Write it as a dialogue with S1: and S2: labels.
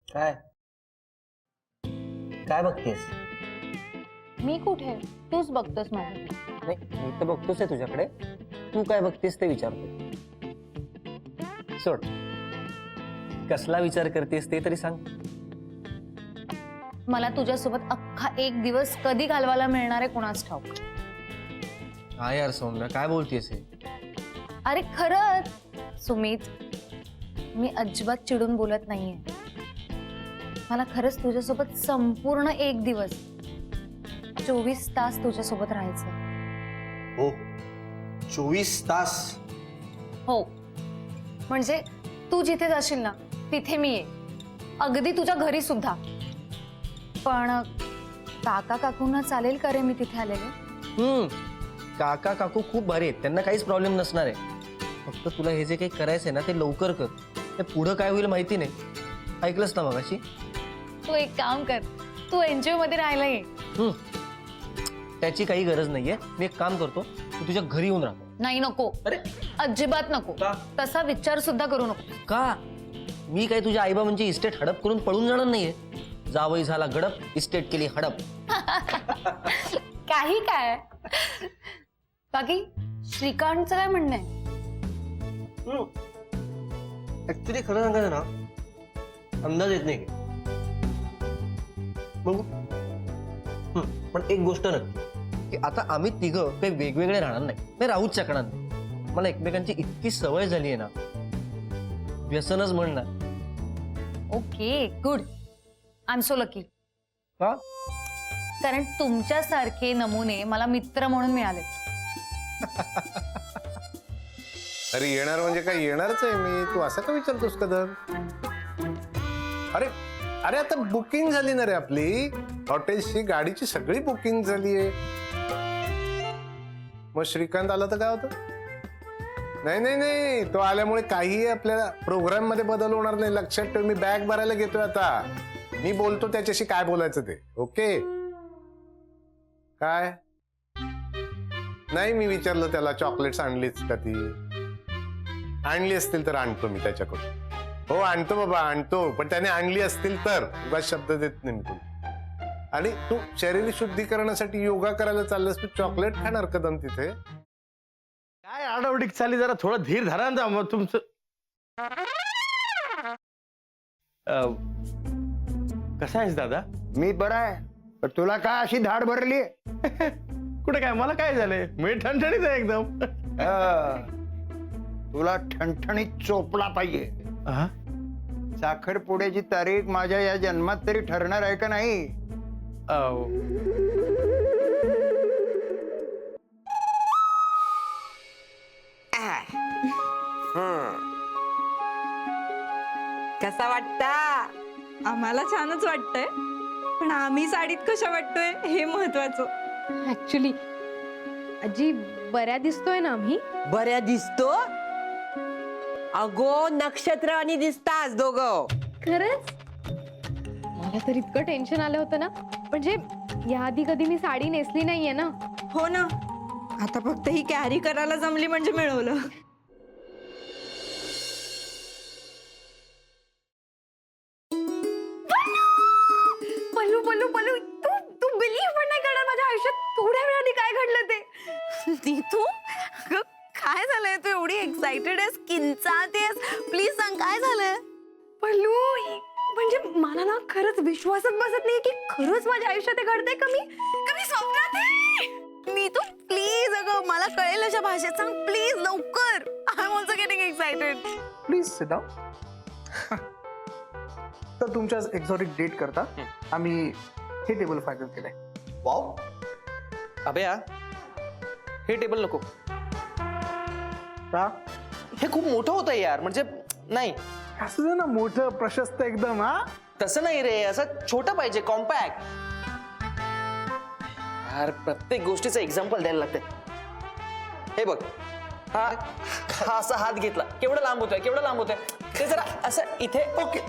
S1: काय काय बघतेस?
S2: मी कुठे? तूच बघतोस माझं.
S1: नाही, मी तर बघतोच आहे तुझ्याकडे. तू काय बघतेस ते विचारतो. सोड, कसला विचार करतेस ते तरी सांग.
S2: मला तुझ्यासोबत अख्खा एक दिवस कधी घालवायला मिळणार आहे कोणास ठाऊक.
S1: हा यार सौम्या, काय बोलतेस हे?
S2: अरे खरंच सुमित, मी अजिबात चिडून बोलत नाहीये. मला खरंच तुझ्यासोबत संपूर्ण एक दिवस 24 तास तुझ्यासोबत राहायचं.
S3: हो, 24 तास.
S2: हो, म्हणजे तू जिथे जाशील ना तिथे मी ये, अगदी तुझ्या घरी सुद्धा. पण काका काकूंना चालेल का रे मी तिथे आलेले?
S1: काका काकू खूप भारी आहेत, त्यांना काहीच प्रॉब्लेम नसणार आहे. फक्त तुला हे जे काही करायचंय ना ते लवकर कर. ते पुढं काय होईल माहिती नाही. ऐकलंस ना मगाशी?
S2: तू एक काम कर, तू एनजीओ मध्ये राहायला ये.
S1: त्याची काही गरज नाहीये. मी एक काम करतो, तू तुझ्या घरी येऊन राहतो.
S2: नाही, नको.
S1: अरे
S2: अजिबात नको.
S1: का?
S2: तसा विचार सुद्धा करू नको.
S1: का? मी काय तुझ्या आईबाबांची इस्टेट हडप करून पळून जाणार नाहीये. जावई झाला गडप, इस्टेट केली हडप.
S2: काही काय. बाकी श्रीकांतचं काय म्हणणं आहे?
S1: ऍक्च्युली खरं सांगायचं ना, अंदाज येत नाही. बघू. पण एक गोष्ट नक्की की आता आम्ही तिघं काही वेगवेगळे राहणार नाही, राहूच शकणार नाही. मला एकमेकांची इतकी सवय झाली आहे ना, व्यसनच म्हणणार.
S2: Okay, good. I am so lucky.
S1: का?
S2: कारण तुमच्यासारखे नमुने मला मित्र म्हणून मिळाले.
S3: अरे येणार म्हणजे काय, येणारच आहे मी. तू असं का विचारतोस कदर? अरे अरे आता बुकिंग झाली ना रे आपली हॉटेलची, गाडीची सगळी बुकिंग झाली आहे. मग श्रीकांत आला तर काय होतं? नाही नाही नाही, तो आल्यामुळे काही आपल्याला प्रोग्राम मध्ये बदल होणार नाही. लक्षात ठेव, मी बॅग भरायला घेतोय आता. मी बोलतो त्याच्याशी काय बोलायचं ते. ओके? काय नाही, मी विचारलं त्याला चॉकलेट्स आणलीच का ती. आणली असतील तर आणतो मी त्याच्याकडून. हो आणतो बाबा, आणतो. पण त्याने आणली असतील तर. उगाच शब्द देत नाही मी तुला. आणि तू शरीर शुद्धीकरणासाठी योगा करायला चाललास, तू चॉकलेट खाणार कदम तिथे?
S4: काय आडवडीक चाली, जरा थोडं धीर धरा ना मग तुमचं. कसा आहेस दादा?
S5: मी बरा आहे, पण तुला काय अशी धाड भरली?
S4: कुठे काय, मला काय झालंय? मी ठणठणीत आहे एकदम.
S5: तुला ठणठणीत चोपला पाहिजे. साखरपुड्याची तारीख माझ्या या जन्मात तरी ठरणार आहे का नाही?
S6: कसा वाटता?
S7: आम्हाला छानच वाटतंय, पण आम्ही साडीत कशा वाटतोय हे महत्वाचं.
S8: ऍक्च्युली आजी बऱ्या दिसतोय ना आम्ही?
S6: बऱ्या दिसतो अगो, नक्षत्र आणि दिसतास दोघं.
S8: खरंच? मला तर इतकं टेन्शन आलं होतं ना, म्हणजे याआधी कधी मी साडी नेसली नाहीये ना.
S7: हो ना, आता फक्त ही कॅरी करायला जमली म्हणजे मिळवलं.
S8: पल्लू पल्लू पल्लू, तू बिलीव्ह पण नाही करणार, माझ्या आयुष्यात थोड्या वेळाने काय घडलं ते.
S7: नीतू, काय झालंय? तू एवढी एक्साइटेड आहेस, किंचाळतेस. प्लीज सांग काय झालंय?
S8: पल्लू, म्हणजे मला ना खरंच विश्वासच बसत नाही की खरंच माझ्या आयुष्यात हे घडतंय. कमी स्वप्नात आहे.
S7: नीतू प्लीज, अगं मला कळेल अशा भाषेत सांग प्लीज, लवकर. I am also getting
S8: excited.
S9: Please sit down. तर तुमच्या एक्झॉटिक डेट करता आम्ही हे टेबल फायनल केलंय.
S10: वाव अभ्या हे टेबल नको.
S9: का
S10: हे खूप मोठं होतं यार. म्हणजे नाही
S9: असं दे ना मोठं प्रशस्त एकदम. हा
S10: तसं नाही रे, असं छोटं पाहिजे, कॉम्पॅक्ट. यार प्रत्येक गोष्टीचं एक्झाम्पल द्यायला लागते. हे बघ, हा हा असा हात घेतला, केवढं लांब होतोय, केवढं लांब होतोय. ते जरा असं इथे.
S9: ओके